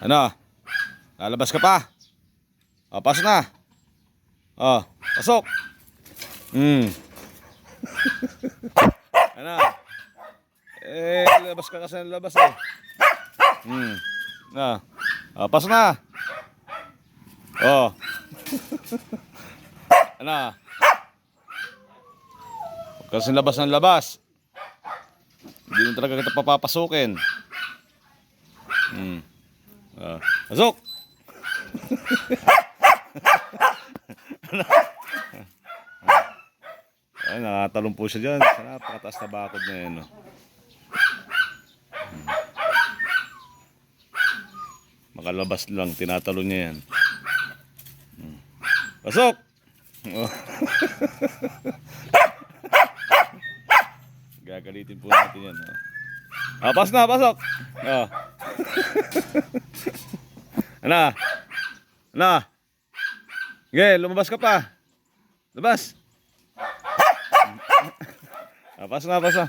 Ano? Lalabas ka pa? O, pasok na. O, pasok. Ano? Labas ka kasi ng labas eh. Na. O, pasok na. O. Ano? Huwag kasi labas ng labas. Hindi na talaga kita papapasukin. Pasok! Ay, nakatalong po siya dyan sa napakataas na bakod na yan. Oh. Makalabas lang, tinatalon niya yan. Pasok! Oh. Gagalitin po natin yan. Oh. Pas na, pasok! Oh. Ano? Ano? Okay, lumabas ka pa. Labas. Pas na, pas na.